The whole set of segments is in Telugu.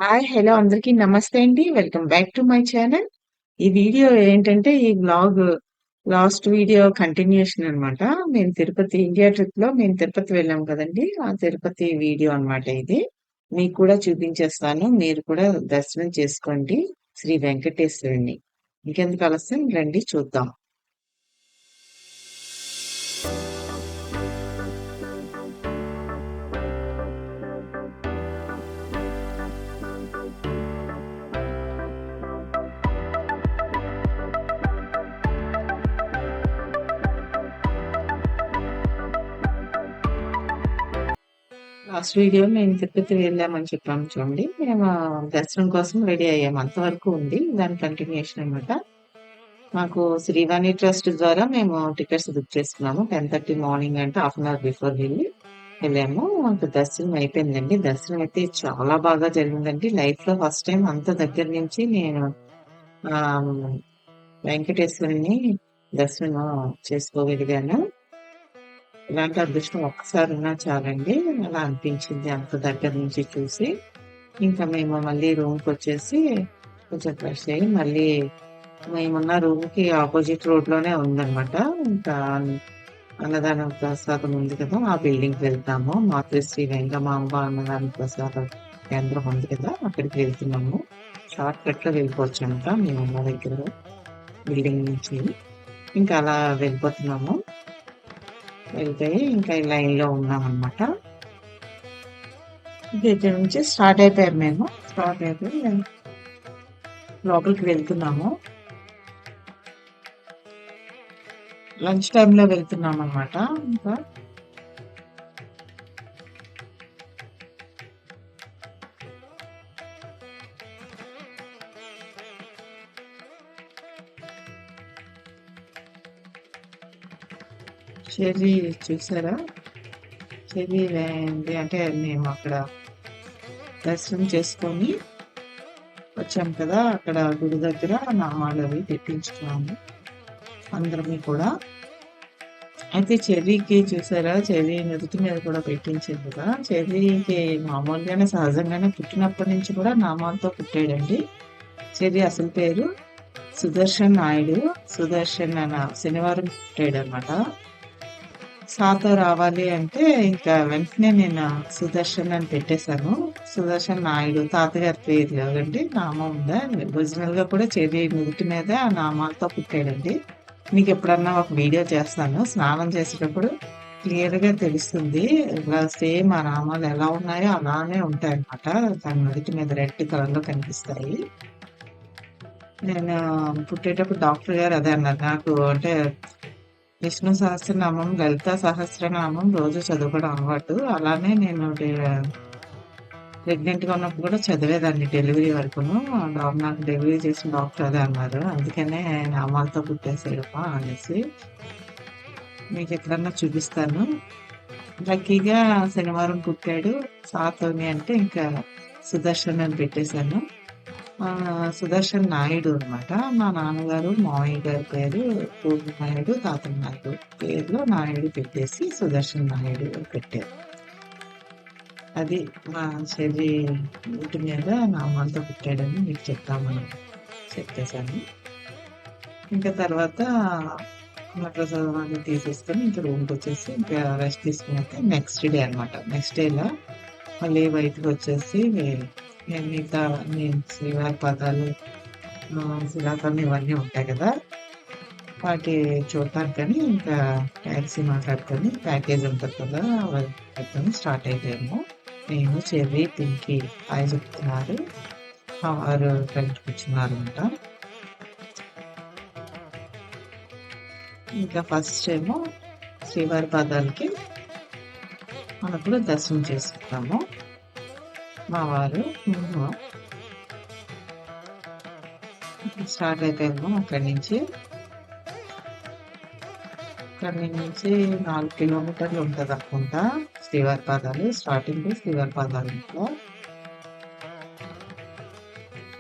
హాయ్ హలో అందరికీ నమస్తే అండి. Welcome back to my channel. ఈ వీడియో ఏంటంటే ఈ వ్లాగ్ లాస్ట్ వీడియో కంటిన్యూషన్ అన్నమాట. మేము తిరుపతి ఇండియా ట్రిప్ లో మేము తిరుపతి వెళ్ళాం కదండి. ఆ తిరుపతి వీడియో అన్నమాట ఇది. మీకు కూడా చూపించేస్తాను. మీరు కూడా దర్శనం చేసుకోండి శ్రీ వెంకటేశ్వరుని. ఇంకెందుకు ఆలస్యం రండి చూద్దాం. లాస్ట్ వీడియో మేము తిరుపతి వెళ్ళామని చెప్పాము చూడండి. మేము దర్శనం కోసం రెడీ అయ్యాము. అంతవరకు ఉంది. దాని కంటిన్యూషన్ అన్నమాట. మాకు శ్రీవాణి ట్రస్ట్ ద్వారా మేము టికెట్స్ బుక్ చేసుకున్నాము. 10:30 మార్నింగ్ అంటే హాఫ్ అన్ అవర్ బిఫోర్ వెళ్ళాము. మాకు దర్శనం అయిపోయిందండి. దర్శనం అయితే చాలా బాగా జరిగిందండి. లైఫ్ లో ఫస్ట్ టైం అంత దగ్గర నుంచి నేను ఆ వెంకటేశ్వరుని దర్శనం చేసుకోగలిగాను. ఇలాంటి అదృష్టం ఒక్కసారి ఉన్నా చాలండి. అలా అనిపించింది అంత దగ్గర నుంచి చూసి. ఇంకా మేము మళ్ళీ రూమ్కి వచ్చేసి కొంచెం ఫ్రెష్ అయ్యి మళ్ళీ మేమున్న రూమ్ కి ఆపోజిట్ రోడ్ లోనే ఉందన్నమాట. ఇంకా అన్నదాన ప్రసాదం ఉంది కదా, ఆ బిల్డింగ్ కి వెళ్తాము. మాతృశ్రీ వెంగమాంబ అన్నదాన ప్రసాద కేంద్రం ఉంది కదా, అక్కడికి వెళ్తున్నాము. షార్ట్ కట్ లో వెళ్ళిపోవచ్చు అంట మేమున్న దగ్గర బిల్డింగ్ నుంచి. ఇంకా అలా వెళ్ళిపోతున్నాము. వెళ్ళిపోయి ఇంకా లైన్ లో ఉన్నాం అనమాట. దగ్గర నుంచి స్టార్ట్ అయిపోయారు. మేము స్టార్ట్ అయిపోయి లోపలికి వెళ్తున్నాము. లంచ్ టైమ్ లో వెళ్తున్నాం అనమాట. ఇంకా చెర్రీ చూసారా? చెర్రీ ఏంటి అంటే మేము అక్కడ దర్శనం చేసుకొని వచ్చాం కదా, అక్కడ గుడి దగ్గర నామాలు అవి పెట్టించుకున్నాము అందరము కూడా. అయితే చెర్రీకి చూసారా, చెర్రీ నుదుటి మీద కూడా పెట్టించింది కదా. చెర్రీకి మామూలుగానే సహజంగానే పుట్టినప్పటి నుంచి కూడా నామాలతో పుట్టాడండి. చెర్రీ అసలు పేరు సుదర్శన్ నాయుడు. సుదర్శన్ అన్న శనివారం పుట్టాడు అనమాట. సాతో రావాలి అంటే ఇంకా వెంటనే నేను సుదర్శన్ అని పెట్టేశాను. సుదర్శన్ నాయుడు తాతగారి పేరు కదండి, నామం ఉందా. ఒరిజినల్ గా కూడా చెర్రీ నుదుటి మీద ఆ నామాలతో పుట్టాడండి. మీకు ఎప్పుడన్నా ఒక వీడియో చేస్తాను. స్నానం చేసేటప్పుడు క్లియర్ గా తెలుస్తుంది. ఇలా సేమ్ ఆ నామాలు ఎలా ఉన్నాయో అలానే ఉంటాయి అన్నమాట. దాని నుదుటి మీద రెడ్ కలర్ లో కనిపిస్తాయి. నేను పుట్టేటప్పుడు డాక్టర్ గారు అదే అన్నారు నాకు. అంటే విష్ణు సహస్రనామం, లలిత సహస్రనామం రోజు చదువుకోవడం అలవాటు. అలానే నేను ప్రెగ్నెంట్ గా ఉన్నప్పుడు కూడా చదివేదాన్ని డెలివరీ వరకును. నాకు డెలివరీ చేసిన డాక్టర్ అదే అన్నారు. అందుకనే నామాలతో పుట్టేసాడమ్మా అనేసి. మీకు ఎక్కడన్నా చూపిస్తాను. లక్కీగా శనివారం పుట్టాడు. సాతోని అంటే ఇంకా సుదర్శన్ అని పెట్టేశాను. సుదర్శన్ నాయుడు అన్నమాట. మా నాన్నగారు మావయ్య గారి పేరు పూర్ణ నాయుడు, తాతయ్య నాయుడు పేరులో నాయుడు పెట్టేసి సుదర్శన్ నాయుడు పెట్టారు. అది మా చెర్రీ ఇంటి మీద నామాలతో పుట్టాడని మీకు చెప్తామని చెప్పేశాను. ఇంకా తర్వాత ప్రసాదం అన్ని తీసేసుకొని ఇంకా రూమ్కి వచ్చేసి ఇంకా రెస్ట్ తీసుకున్నాక నెక్స్ట్ డే అనమాట. నెక్స్ట్ డేలో మళ్ళీ బయటకు వచ్చేసి నేను మిగతా నేను శ్రీవారి పదాలు, శిలాఫలం ఇవన్నీ ఉంటాయి కదా, వాటి చూడటానికని ఇంకా ట్యాక్సీ మాట్లాడుకొని ప్యాకేజ్ ఉంటుంది కదా, అవన్నీ పెట్టుకొని స్టార్ట్ అయిపోయాము. నేను చెర్రీ పింకీ హాయ్ చెప్తున్నారు. మా వారు ఫ్రెండ్ కూర్చున్నారు అనమాట. ఇంకా ఫస్ట్ ఏమో శ్రీవారి పాదాలకి మనకు దర్శనం చేసుకుంటాము. మా వారు స్టార్ట్ అయిపోయాము. అక్కడి నుంచి 4 కిలోమీటర్లు ఉంటుంది అనుకుంటా శ్రీవారి పాదాలు. స్టార్టింగ్ శ్రీవారి పాదాలు.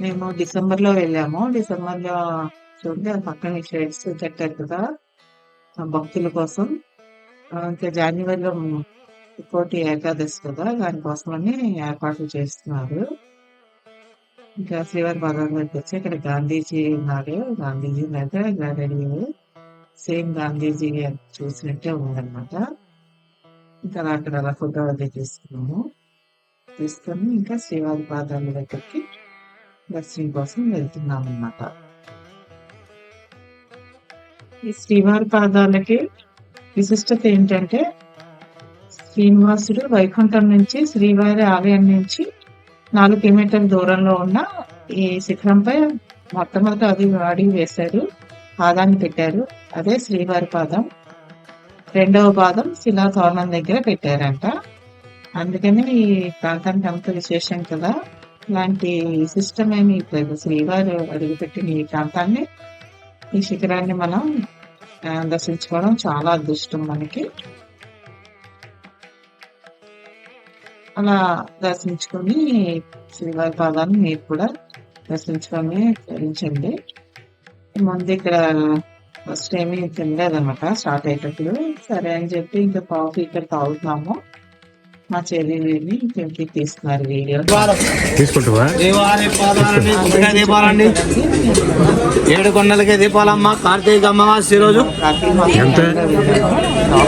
మేము డిసెంబర్ లో వెళ్ళాము. డిసెంబర్ లో చూడండి ఆ పక్కన షేడ్స్ కట్టారు కదా భక్తుల కోసం. ఇంకా జనవరిలో కోటి ఏకాదశి కదా, దానికోసమని ఏర్పాట్లు చేస్తున్నారు. ఇంకా శ్రీవారి పాదాల దగ్గరికి వచ్చి ఇక్కడ గాంధీజీ ఉన్నారు. గాంధీజీ అయితే ఇలా రెడీ అయ్యి సేమ్ గాంధీజీ చూసినట్టే ఉందన్నమాట. ఇంకా అక్కడ అలా ఫోటో అది తీసుకున్నాము. తీసుకొని ఇంకా శ్రీవారి పాదాల దగ్గరికి దర్శనం కోసం వెళ్తున్నాం అన్నమాట. ఈ శ్రీవారి పాదాలకి విశిష్టత ఏంటంటే, శ్రీనివాసుడు వైకుంఠం నుంచి శ్రీవారి ఆలయం నుంచి 4 కిలోమీటర్ల దూరంలో ఉన్న ఈ శిఖరంపై మొట్టమొదట అది అడుగు వేశారు, పాదాన్ని పెట్టారు. అదే శ్రీవారి పాదం. రెండవ పాదం శిలాతోరణం దగ్గర పెట్టారంట. అందుకని ఈ ప్రాంతానికి అంత విశేషం కదా. ఇలాంటి విశిష్టమైన శ్రీవారు అడుగుపెట్టిన ఈ ప్రాంతాన్ని, ఈ శిఖరాన్ని మనం దర్శించుకోవడం చాలా అదృష్టం మనకి. అలా దర్శించుకొని శ్రీవారి పాదాన్ని మీరు కూడా దర్శించుకొని ధరించండి. ముందు ఇక్కడ ఫస్ట్ ఏమీ తినలేదన్నమాట స్టార్ట్ అయ్యేటప్పుడు. సరే అని చెప్పి ఇంకా కాఫీ ఇక్కడ తాగుతున్నాము. మా చెల్లి ఇంటికి తీస్తున్నారు వీడియో. తీసుకుంటావా? దీపాలండి 7 కొండలకే దీపాలమ్మ. కార్తీక అమావాస్య రోజు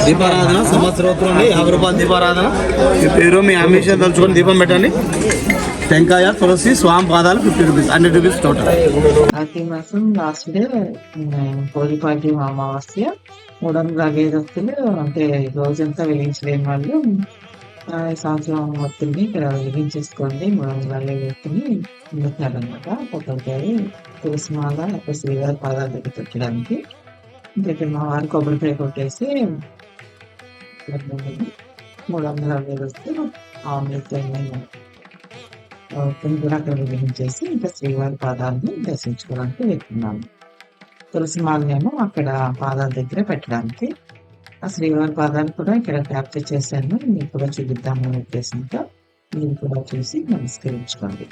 దీపారాధన సంవత్సరోత్తరం 50 రూపాయలు దీపారాధన. మీ పేరు మీ అంబిషన్ తలుచుకొని దీపం పెట్టండి. టెంకాయ తులసి స్వామి పాదాలు 50 రూపీస్, 100 రూపీస్ టోటల్. కార్తీక మాసం లాస్ట్ డే కోడిపాటి అమావాస్య. 350 వస్తువులు అంటే రోజంతా వెలిగించలేని వాళ్ళు సంవత్సరం వత్తుల్ని ఇక్కడ వెలిగించేసుకోండి. 350 వత్తుని అందుతారనమాట. కొబ్బరికాయ తులసి మాల అక్కడ శ్రీవారి పాదాల దగ్గర పెట్టడానికి. ఇంకా మా వారు కొబ్బరికాయ కొట్టేసి 350 వస్తే ఆమ్లెట్ కూడా అక్కడ వెలిగించేసి ఇంకా శ్రీవారి పాదాలని దర్శించుకోవడానికి వెళ్తున్నాను. తులసి మాలనేమో అక్కడ పాదాల దగ్గర పెట్టడానికి. ఆ శ్రీవారి పాదాలు కూడా ఇక్కడ క్యాప్చర్ చేశాను, మీకు కూడా చూపిద్దామనే ఉద్దేశంతో మీరు కూడా చూసి నమస్కరించుకోండి.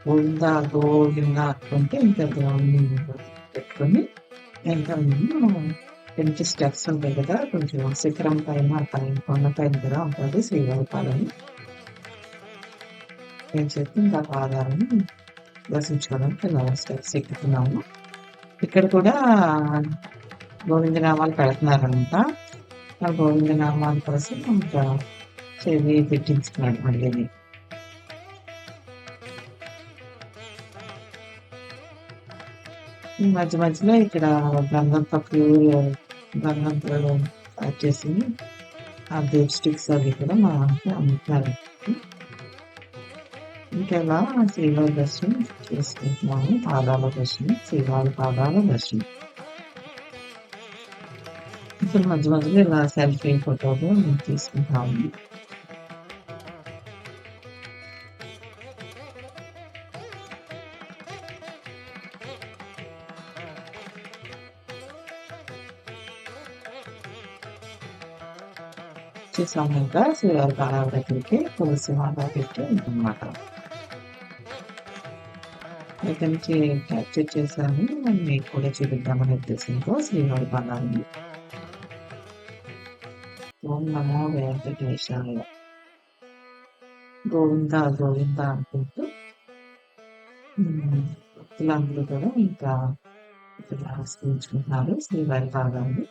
గోవిందా గోవిందా అనుకుంటే ఇంకా దేవుడిని పెట్టుకొని ఇంకా కొంచెం స్టెప్స్ ఉంటాయి కదా, కొంచెం శిఖరం పైన కొండ పైన కూడా ఉంటుంది శ్రీవారి పాదాలు. నేను చెప్పి ఇంకా పాదాలను దర్శించుకోవడానికి ఇలా స్టెప్స్ ఎక్కుతున్నాము. ఇక్కడ కూడా గోవిందనామాలు పెడుతున్నారంట. ఆ గోవిందనామాల కోసం ఇంకా చెవి పెట్టించుకున్నాడు మళ్ళీ. ఈ మధ్య మధ్యలో ఇక్కడ గంధంతో గంధంతో వచ్చేసి ఆ బేబ్ స్టిక్స్ అవి కూడా మా అమ్ముతున్నారు. ఇంకెలా శ్రీవారి దర్శనం చేసుకుంటున్నాము. పాదాల దర్శనం, శ్రీవారి పాదాల దర్శనం. ఇక్కడ మధ్య మధ్యలో ఇలా సెల్ఫీ ఫోటోలు తీసుకుంటాము. చేసాము. ఇంకా శ్రీవారి పాదాల దగ్గరికి తులసి మాల పెట్టి ఉందన్నమాట. ఇక్కడ నుంచి క్యాప్చర్ చేశాను, మీకు కూడా చూపిద్దామనే ఉద్దేశంతో శ్రీవారి పాదాలని. ఓం నమో వెంకటేశాయ, గోవింద గోవింద అనుకుంటూ భక్తులందరూ కూడా ఇంకా ఇక్కడ ఆస్వాదించుకుంటున్నారు శ్రీవారి పాదాలని.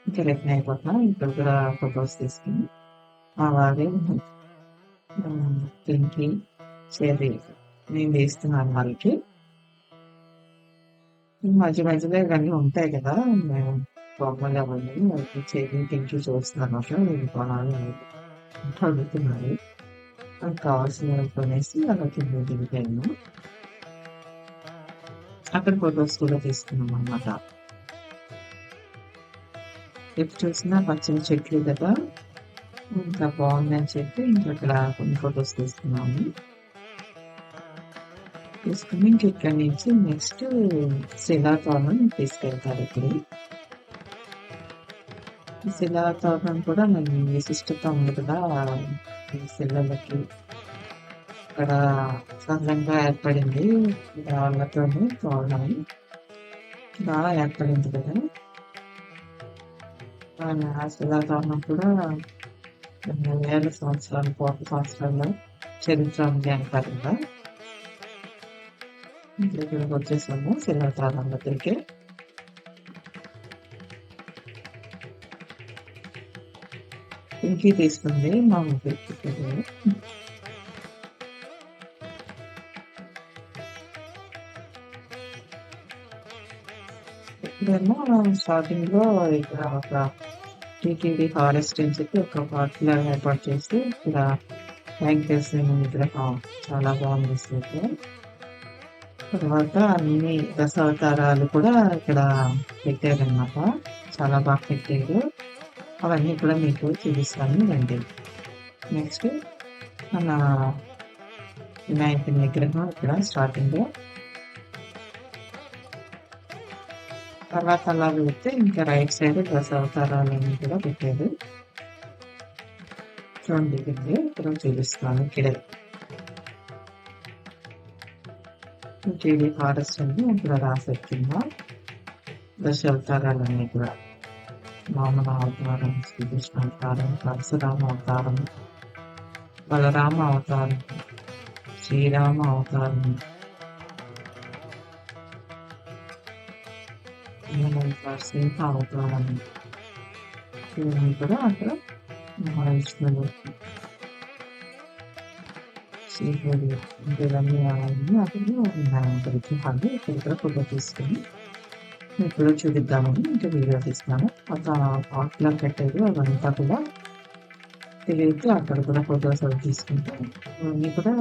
ఇంకా రిటర్న్ అయిపోతున్నాం. ఇక్కడ కూడా ఫొటోస్ తీసుకుని మా వారి పింకి చెర్రీ నేను వేస్తున్నాను వాళ్ళకి. మధ్య మధ్యలో ఇవన్నీ ఉంటాయి కదా, మేము బొమ్మలు అవన్నీ వాళ్ళకి చెర్రీ పింకి చూస్తున్నాను. అట్లా నేను కొనాలి అడుగుతున్నారు. నాకు కావాల్సినవి కొనేసి అలా కింద దిగిపోయాను. అక్కడ ఫొటోస్ కూడా తీసుకున్నాం అన్నమాట. ఎప్పుడు చూసినా పచ్చని చెట్లు కదా, ఇంకా బాగుందని చెప్పి ఇంకా అక్కడ కొన్ని ఫొటోస్ తీసుకున్నాము. తీసుకుని ఇంక ఇక్కడి నుంచి నెక్స్ట్ శిలాతోరణం తీసుకెళ్తారు. ఇప్పుడు శిలాతోరణం కూడా మేము విశిష్టత ఉంది కదా, శిలలకి అక్కడ సహజంగా ఏర్పడింది రాళ్ళతోని తోరణం బాగా ఏర్పడింది కదా. ఆ శిలాతోరణం కూడా కొన్ని వేల సంవత్సరాలు, కోట్ల సంవత్సరాల చరిత్ర ఉంది అంటారు కదా. ఇక్కడికి వచ్చేసాము శిలాతోరణం దగ్గరికి. ఇంకి తీసుకుంది మా ముగ్గురికి. ఇప్పుడేమో స్టార్టింగ్ లో ఇక్కడ ఒక టీటీడీ ఫారెస్ట్ అని చెప్పి ఒక పార్క్ లాగా ఏర్పాటు చేసి ఇక్కడ వెంకటేశ్వర విగ్రహం చాలా బాగుంది అసలు. తర్వాత అన్ని దశావతారాలు కూడా ఇక్కడ పెట్టారన్నమాట. చాలా బాగా పెట్టారు. అవన్నీ కూడా మీకు చూపిస్తాను రండి. నెక్స్ట్ మన వినాయకుని విగ్రహం ఇక్కడ స్టార్టింగ్ లో. తర్వాత అలా వెళ్తే ఇంకా రైట్ సైడ్ దశావతారాలన్నీ కూడా పెట్టారు. చూడండి ఇక్కడ చూపిస్తాను. ఇక్కడ టీడీ ఫారెస్ట్ అని ఇక్కడ రాసి కింద దశావతారాలన్నీ కూడా వామన అవతారం, శ్రీకృష్ణ అవతారం, పరశురామ అవతారం, బలరామ అవతారం, శ్రీరామ అవతారం, సింహ అవతారం, ఇవన్నీ కూడా అక్కడ మహావిష్ణువు, శ్రీహరి ఇవన్నీ అవన్నీ అక్కడ ఉన్నాయంట విగ్రహాలు. ఇక్కడ ఫోటో తీసుకొని ఇప్పుడు చూపిద్దామని ఇంకా వీడియో తీస్తాను. ఒక పార్క్లో కట్టారు అవంతా కూడా తిరిగి అక్కడ కూడా ఫోటోస్ అవి తీసుకుంటాను. ఇవన్నీ కూడా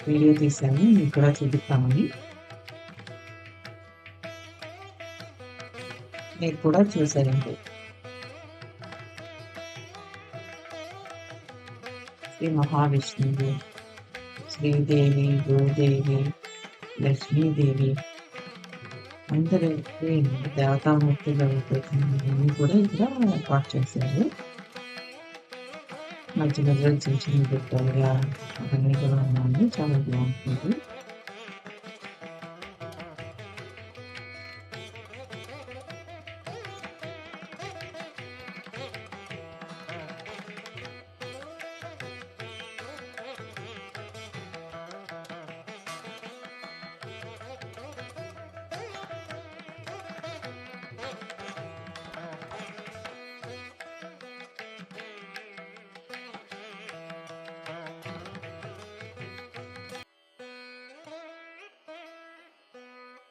వీడియో తీసాను, మీకు కూడా చూపిస్తామని. మీరు కూడా చూసారండి. శ్రీ మహావిష్ణువు, శ్రీదేవి, భూదేవి, లక్ష్మీదేవి అందరూ దేవతామూర్తులు అన్ని కూడా ఇక్కడ ఏర్పాటు చేశారు. మధ్య మధ్యలో చిన్న చిన్న పెట్టారుగా అవన్నీ కూడా ఉన్నాయి. చాలా బాగుంటుంది.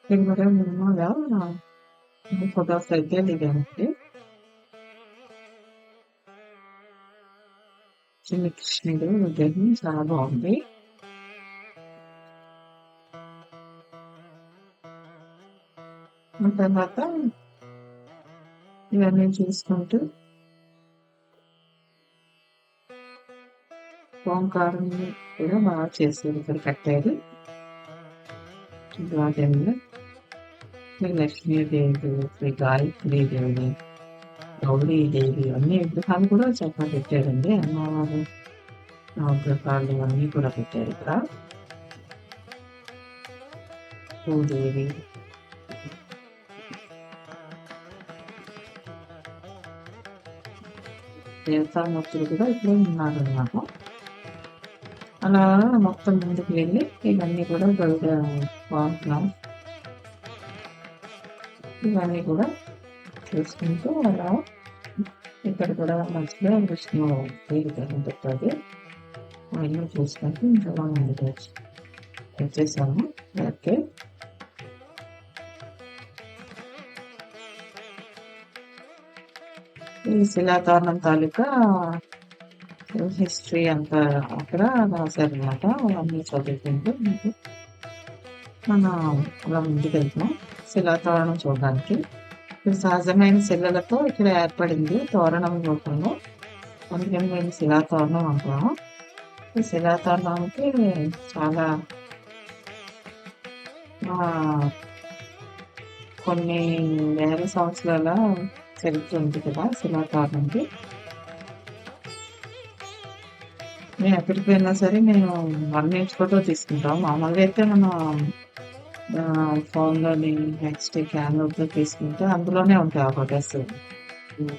ఇక్కడ కూడా మినిమంగా ఫొటోస్ అయితే దిగానండి. చిన్న కృష్ణుడు విగ్రహం చాలా బాగుంది. ఆ తర్వాత ఇవన్నీ చూసుకుంటూ ఓంకారం కూడా బాగా చేశారు, ఇక్కడ కట్టారు. శ్రీ లక్ష్మీదేవి, శ్రీ గాయత్రీదేవి, గౌరీదేవి అన్ని విగ్రహాలు కూడా చక్కగా పెట్టారండి. అమ్మవారు విగ్రహాలు అన్నీ కూడా పెట్టారు ఇక్కడ. భూదేవి, దేవతామూర్తులు కూడా ఇక్కడ ఉన్నారు అన్నమాట. అలా మొత్తం ముందుకు వెళ్ళి ఇవన్నీ కూడా బాగుంటున్నాం. ఇవన్నీ కూడా చూసుకుంటూ అలా ఇక్కడ కూడా మంచిగా విష్ణు విగ్రహం పెట్టాలి. అవన్నీ చూసుకుంటూ ఇంకా ముందుకు వచ్చేసాము. ఓకే, ఈ శిలాతోరణం తాలూకా హిస్టరీ అంతా అక్కడ రాశారనమాట. అవన్నీ చదువుకుంటూ మనం అలా ముందుకు వెళ్తున్నాం శిలాతోరణం చూడడానికి. ఇది సహజమైన శిలలతో ఇక్కడ ఏర్పడింది తోరణం రూపంలో, అందుకని మేము శిలాతోరణం అంటున్నాము. ఈ శిలాతోరణానికి చాలా కొన్ని వేల సంవత్సరాల చరిత్ర ఉంది కదా శిలాతోరణంకి. నేను ఎక్కడికి వెళ్ళినా సరే నేను 1 మినిట్ ఫోటో తీసుకుంటాం. మామూలుగా అయితే మనం ఫోన్‌లోని నెక్స్ట్ క్యామ్‌రాతో తీసుకుంటే అందులోనే ఉంటాయి ఆ ఫోటోస్. హ్మ్.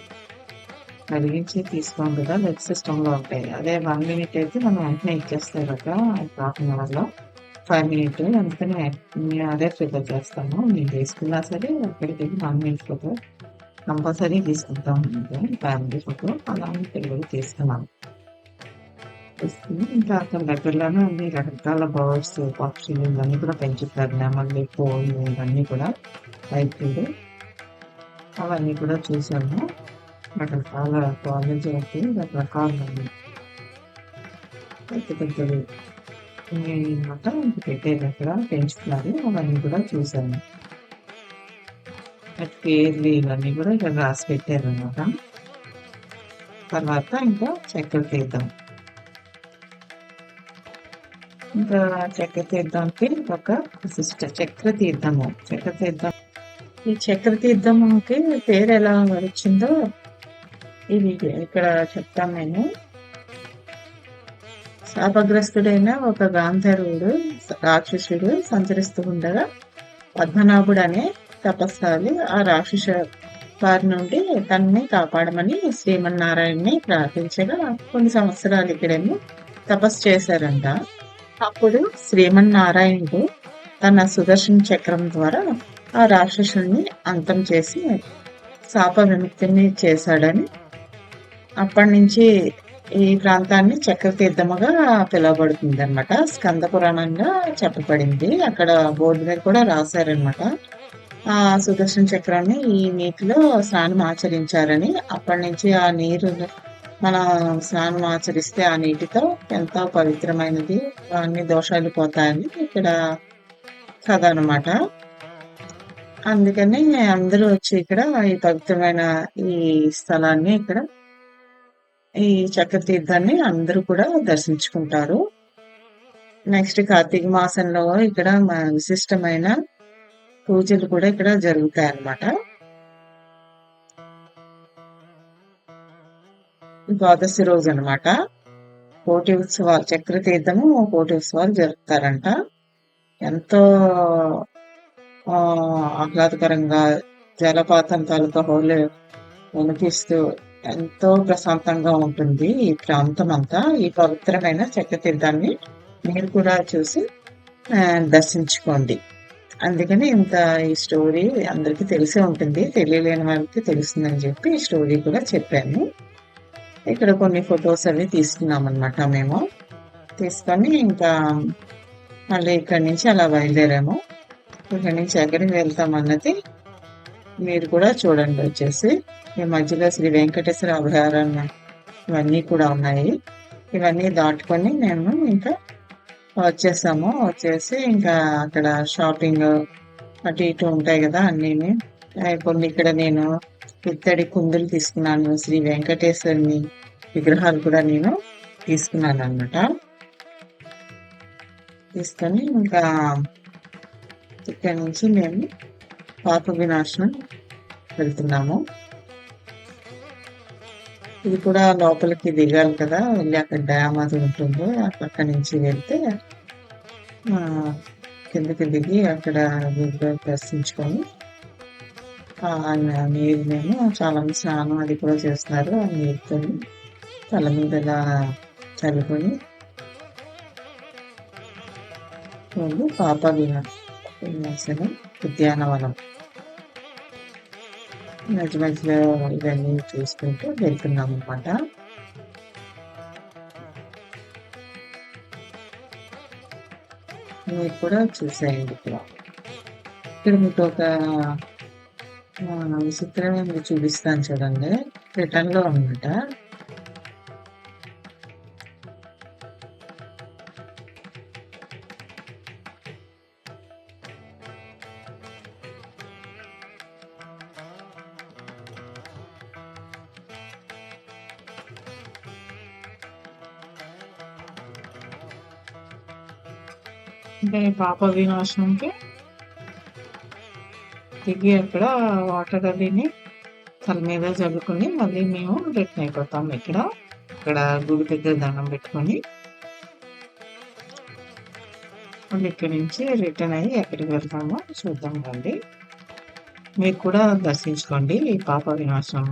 వెలిగించి తీసుకోం కదా! వెబ్ సిస్టమ్‌లో ఉంటాయి. అదే 1 మినిట్ అయితే మనం వెంటనే ఇచ్చేస్తారు కదా! హాఫ్ అన్ అవర్‌లో 5 మినిట్ అందుకని నేను అదే ప్రిఫర్ చేస్తాను. నేను తీసుకున్నా సరే అక్కడికెళ్ళి 1 మినిట్ ఫోటో కంపల్సరీ తీసుకుంటాం అంటే ఫ్యామిలీ ఫోటో. అలా అని పిల్లలు తీసుకున్నాను. తీసుకొని ఇంకా అక్కడ దగ్గరలోనే అన్ని రకరకాల బర్డ్స్, పక్షులు ఇవన్నీ కూడా పెంచుతారు. నెమళ్ళు, కోళ్ళు ఇవన్నీ కూడా హైబ్రిడ్ అవన్నీ కూడా చూసాము. రకరకాల కాలేజీ అయితే రకరకాలవి పెద్ద పెద్దవి ఉన్నాయన్నమాట. ఇంక పెట్టారు అక్కడ పెంచుతున్నారు. అవన్నీ కూడా చూసాను. వాటి పేర్లు ఇవన్నీ కూడా ఇక్కడ రాసి పెట్టారన్నమాట. తర్వాత ఇంకా చక్కెర తీర్థం. ఇంకా చక్కెర తీర్థంకి ఒక చక్కెర తీర్థము. చక్కెర తీర్థం ఈ చక్కెర తీర్థంకి పేరు ఎలా వచ్చిందో ఇది ఇక్కడ చెప్తాను నేను. శాపగ్రస్తుడైన ఒక గాంధర్వుడు రాక్షసుడు సంచరిస్తూ ఉండగా పద్మనాభుడు అనే తపస్సాలి ఆ రాక్షస వారి నుండి తనని కాపాడమని శ్రీమన్నారాయణని ప్రార్థించగా కొన్ని సంవత్సరాలు ఇక్కడేమో తపస్సు చేశారంట. అప్పుడు శ్రీమన్నారాయణుడు తన సుదర్శన చక్రం ద్వారా ఆ రాక్షసుని అంతం చేసి శాప విముక్తిని చేశాడని అప్పటి నుంచి ఈ ప్రాంతాన్ని చక్ర తీర్థముగా పిలువబడుతుంది అనమాట. స్కంద పురాణంగా చెప్పబడింది. అక్కడ బోర్డు మీద కూడా రాశారనమాట. ఆ సుదర్శన చక్రాన్ని ఈ నీటిలో స్నానం ఆచరించారని అప్పటి నుంచి ఆ నీరు మనం స్నానం ఆచరిస్తే ఆ నీటితో ఎంతో పవిత్రమైనది, అన్ని దోషాలు పోతాయని ఇక్కడ కథ అనమాట. అందుకని అందరూ వచ్చి ఇక్కడ ఈ పవిత్రమైన ఈ స్థలాన్ని ఇక్కడ ఈ చక్ర తీర్థాన్ని అందరూ కూడా దర్శించుకుంటారు. నెక్స్ట్ కార్తీక మాసంలో ఇక్కడ విశిష్టమైన పూజలు కూడా ఇక్కడ జరుగుతాయి అన్నమాట. ద్వాదశి రోజు అనమాట కోటి ఉత్సవాలు, చక్ర తీర్థము కోటి ఉత్సవాలు జరుపుతారంట. ఎంతో ఆహ్లాదకరంగా జలపాతం తాలూకా హోలీ వినిపిస్తూ ఎంతో ప్రశాంతంగా ఉంటుంది ఈ ప్రాంతం అంతా. ఈ పవిత్రమైన చక్ర తీర్థాన్ని మీరు కూడా చూసి దర్శించుకోండి. అందుకని ఇంత ఈ స్టోరీ అందరికీ తెలిసే ఉంటుంది, తెలియలేని వాళ్ళకి తెలుస్తుందని చెప్పి ఈ స్టోరీ కూడా చెప్పాను. ఇక్కడ కొన్ని ఫొటోస్ అవి తీసుకున్నాం అనమాట మేము. తీసుకొని ఇంకా మళ్ళీ ఇక్కడి నుంచి అలా బయలుదేరాము. ఇక్కడి నుంచి ఎక్కడికి వెళ్తాం అన్నది మీరు కూడా చూడండి. వచ్చేసి ఈ మధ్యలో శ్రీ వెంకటేశ్వర అభయారణ్యం ఇవన్నీ కూడా ఉన్నాయి. ఇవన్నీ దాటుకొని మేము ఇంకా వచ్చేసాము. వచ్చేసి ఇంకా అక్కడ షాపింగ్ అటు ఇటు ఉంటాయి కదా అన్నీ. కొన్ని ఇక్కడ నేను ఇత్తడి కుందులు తీసుకున్నాను. శ్రీ వెంకటేశ్వరుని విగ్రహాలు కూడా నేను తీసుకున్నాను అన్నమాట. తీసుకొని ఇంకా ఇక్కడి నుంచి మేము పాప వినాశనం వెళ్తున్నాము. ఇది కూడా లోపలికి దిగాలి కదా, వెళ్ళి అక్కడ డ్యామ్ అది ఉంటుంది. అక్కడి నుంచి వెళ్తే కిందకి దిగి అక్కడ దర్శించుకొని నీరు మేము చాలా మంది స్నానం అది కూడా చేస్తున్నారు. ఆ నీరుతో తల మీద ఇలా చల్లుకొని వెళ్ళి పాప వినాశనం ఉద్యానవనం మధ్య మధ్యలో ఇవన్నీ చూసుకుంటూ వెళ్తున్నాం అన్నమాట. మీరు కూడా చూసేయండి. ఇక్కడ మీకు ఒక విచిత్రమైన చూపిస్తాను చూడండి. రిటర్న్ లో అనమాట. అంటే పాప వినాశనంకి దిగి అక్కడ వాటర్ అవిని తల మీద చల్లుకొని మళ్ళీ మేము రిటర్న్ అయిపోతాం. ఇక్కడ గుడి దగ్గర దండం పెట్టుకొని మళ్ళీ ఇక్కడి నుంచి రిటర్న్ అయ్యి ఎక్కడికి వెళ్తామో చూద్దాం రండి. మీరు కూడా దర్శించుకోండి. ఈ పాప వినాశనం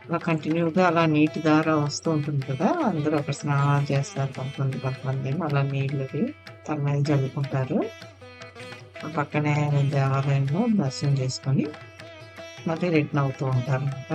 అలా కంటిన్యూగా అలా నీటి దార వస్తూ ఉంటుంది కదా, అందరూ అక్కడ స్నానాలు చేస్తారు. కొంతమంది అలా నీళ్ళకి తల మీద జల్లుకుంటారు. పక్కనే దేవాలయంలో దర్శనం చేసుకొని మళ్ళీ రిటర్న్ అవుతూ ఉంటారన్నమాట.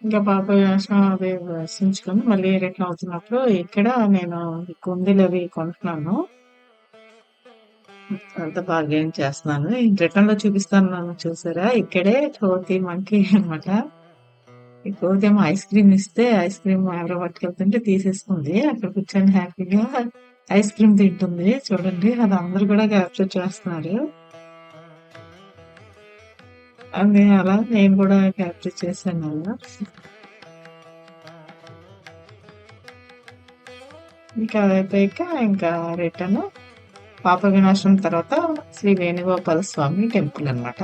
ఇంకా పాప వినాశనం అవి దర్శించుకొని మళ్ళీ రిటర్న్ అవుతున్నప్పుడు ఇక్కడ నేను ఈ కుండీలు అవి కొంటున్నాను. అంత బార్గెన్ చేస్తున్నాను. రిటర్న్ లో చూపిస్తాను చూసారా, ఇక్కడే కోతి మంకీ అనమాట. ఈ కోతి ఏమో ఐస్ క్రీమ్ ఇస్తే ఐస్ క్రీమ్ ఎవరో పట్టుకెళ్తుంటే తీసేసుకుంది. అక్కడ కూర్చొని హ్యాపీగా ఐస్ క్రీమ్ తింటుంది. చూడండి, అది అందరు కూడా క్యాప్చర్ చేస్తున్నారు. అది అలా నేను కూడా క్యాప్చర్ చేశాను అలా. ఇంకా అయిపోయాక ఇంకా రిటర్న్ పాప వినాశనం తర్వాత శ్రీ వేణుగోపాల స్వామి టెంపుల్ అన్నమాట.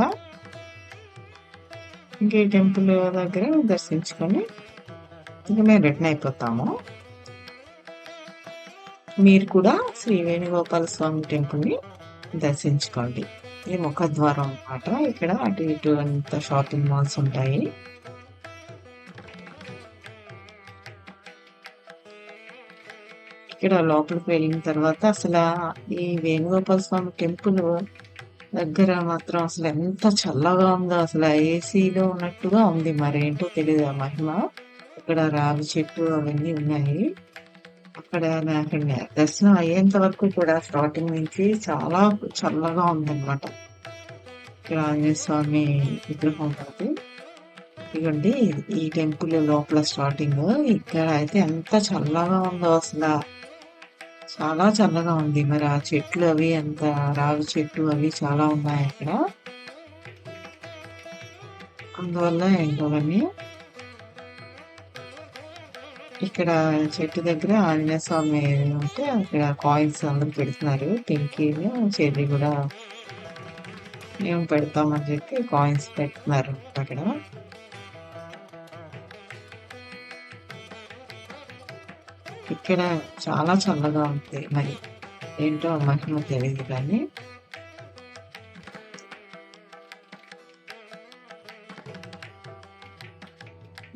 ఇంకా ఈ టెంపుల్ దగ్గర దర్శించుకొని ఇంకా మేము రిటర్న్ అయిపోతాము. మీరు కూడా శ్రీ వేణుగోపాల స్వామి టెంపుల్ ని దర్శించుకోండి. ఇది ముఖద్వారం అన్నమాట. ఇక్కడ అటు ఇటు అంత షాపింగ్ మాల్స్ ఉంటాయి. ఇక్కడ లోపలికి వెళ్ళిన తర్వాత అసలు ఈ వేణుగోపాల స్వామి టెంపుల్ దగ్గర మాత్రం అసలు ఎంత చల్లగా ఉందో, అసలు ఏసీలో ఉన్నట్టుగా ఉంది. మరేంటో తెలియదు ఆ మహిమ. ఇక్కడ రావి చెట్టు అవన్నీ ఉన్నాయి. అక్కడ నాకు దర్శనం అయ్యేంత వరకు కూడా స్టార్టింగ్ నుంచి చాలా చల్లగా ఉందన్నమాట. ఇక్కడ ఆంజనేయ స్వామి విగ్రహం ఉంటుంది. ఇదిగోండి, ఈ టెంపుల్ లోపల స్టార్టింగ్ ఇక్కడ అయితే ఎంత చల్లగా ఉందో, అసలు చాలా చల్లగా ఉంది. మరి ఆ చెట్లు అవి అంత రావి చెట్టు అవి చాలా ఉన్నాయి అక్కడ. అందువల్ల ఏంటోవన్నీ ఇక్కడ చెట్టు దగ్గర ఆంజనేయ స్వామి ఉంటే అక్కడ కాయిన్స్ అందరు పెడుతున్నారు. పింకీను చెర్రీ కూడా మేము పెడతామని చెప్పి కాయిన్స్ పెడుతున్నారు అక్కడ. ఇక్కడ చాలా చల్లగా ఉంది. మరి ఏంటో మహిమ తెలియదు కానీ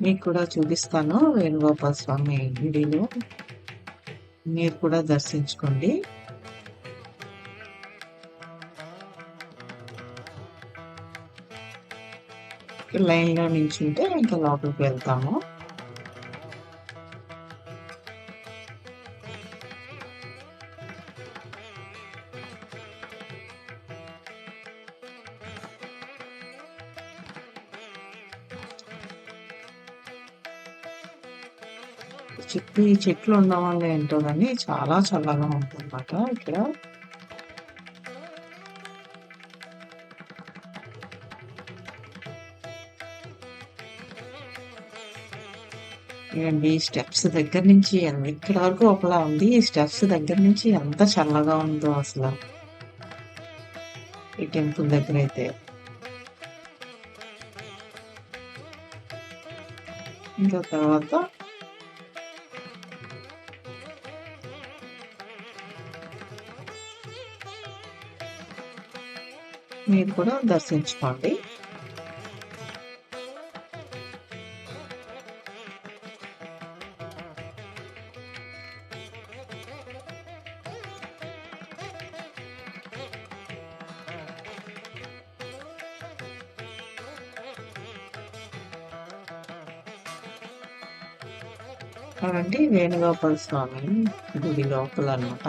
మీకు కూడా చూపిస్తాను వేణుగోపాల స్వామి గుడిలో. మీరు కూడా దర్శించుకోండి. లైన్ లో నించుంటే ఇంకా లోపలికి వెళ్తాము. ఈ చెట్లు ఉండడం వల్ల ఏంటో కానీ చాలా చల్లగా ఉంటుంది అన్నమాట ఇక్కడ. ఇవ్వండి, స్టెప్స్ దగ్గర నుంచి ఇక్కడ వరకు ఒకలా ఉంది. ఈ స్టెప్స్ దగ్గర నుంచి ఎంత చల్లగా ఉందో అసలు ఈ టెంపుల్ దగ్గర అయితే. ఇంకా తర్వాత మీరు కూడా దర్శించుకోండి. అవండి వేణుగోపాల స్వామి గుడి లోపల అన్నమాట.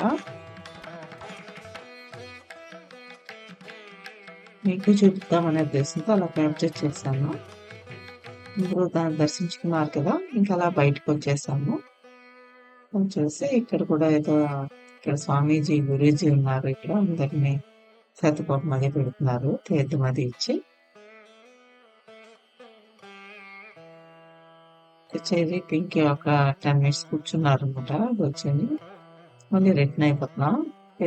మీకు చూపిద్దామనే ఉద్దేశంతో అలా క్యాప్చర్ చేశాను. ఇప్పుడు దాన్ని దర్శించుకున్నారు కదా, ఇంకా అలా బయటకు వచ్చేసాము. చూసి ఇక్కడ కూడా ఏదో ఇక్కడ స్వామీజీ గురూజీ ఉన్నారు. ఇక్కడ అందరినీ శతకోపం అది పెడుతున్నారు, తీర్థం అది ఇచ్చి. చెర్రీ పింకి ఒక 10 మినిట్స్ కూర్చున్నారు అనమాట. కూర్చొని మళ్ళీ రిటర్న్ అయిపోతున్నాం.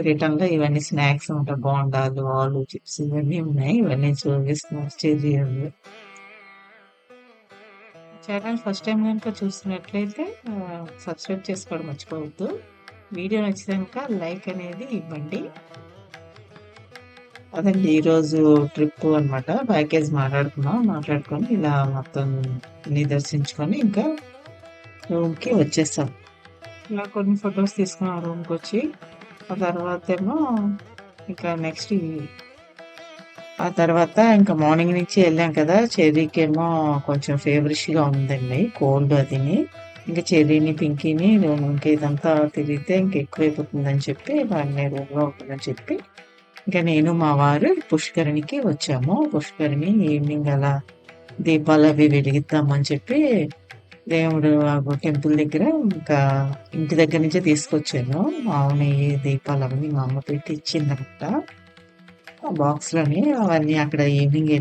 రిటర్న్ లో ఇవన్నీ స్నాక్స్ ఉంటాయి, బోండాలు, ఆలు చిప్స్ ఇవన్నీ ఉన్నాయి. ఇవన్నీ చూపిస్తున్నారు చెర్రీ. ఛానల్ ఫస్ట్ టైం కనుక చూస్తున్నట్లయితే సబ్స్క్రైబ్ చేసుకోవడం మర్చిపోవద్దు. వీడియో నచ్చినాక లైక్ అనేది ఇవ్వండి. అదండి ఈరోజు ట్రిప్ అన్నమాట. ప్యాకేజ్ మాట్లాడుకొని ఇలా మొత్తం దర్శించుకొని ఇంకా రూమ్కి వచ్చేసాం. ఇలా కొన్ని ఫొటోస్ తీసుకున్నాం రూమ్కి వచ్చి. ఆ తర్వాత ఏమో ఇంకా నెక్స్ట్ ఆ తర్వాత ఇంకా మార్నింగ్ నుంచి వెళ్ళాం కదా, చెర్రీకి ఏమో కొంచెం ఫేవరిష్గా ఉందండి కోల్డ్ అదిని. ఇంకా చెర్రీని పింకీని ఇంకా ఇదంతా తిరిగితే ఇంకా ఎక్కువైపోతుందని చెప్పి వాడిని రూమ్లో ఉంటుందని చెప్పి ఇంకా నేను మా వారు పుష్కరిణికి వచ్చాము. పుష్కరిణి ఈవినింగ్ అలా దీపాలు అవి వెలిగిద్దామని చెప్పి దేవుడు టెంపుల్ దగ్గర ఇంకా ఇంటి దగ్గర నుంచే తీసుకొచ్చాను. మామూలు దీపాలు అవన్నీ మా అమ్మ పెట్టి ఇచ్చిందనమాట బాక్స్ లోని. అవన్నీ అక్కడ ఈవినింగ్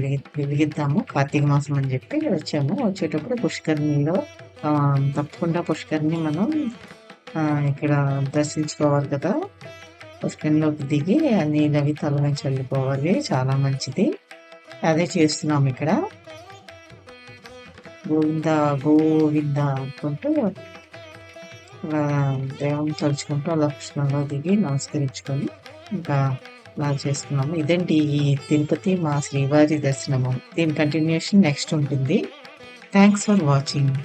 వెలిగిద్దాము కార్తీక మాసం అని చెప్పి వచ్చాము. వచ్చేటప్పుడు పుష్కరిణిలో తప్పకుండా పుష్కరిణి మనం ఇక్కడ దర్శించుకోవాలి కదా. పుష్కరిణిలోకి దిగి నీళ్ళవి తల నుంచి చల్లుకోవాలి, చాలా మంచిది. అదే చేస్తున్నాం ఇక్కడ. గోవింద గోవింద అనుకుంటూ దేవుని తలుచుకుంటూ అలా పుష్కరంలో దిగి నమస్కరించుకొని ఇంకా అలా చేసుకున్నాము. ఇదండి ఈ తిరుపతి మా శ్రీవారి దర్శనము. దీని కంటిన్యూషన్ నెక్స్ట్ ఉంటుంది. Thanks for watching.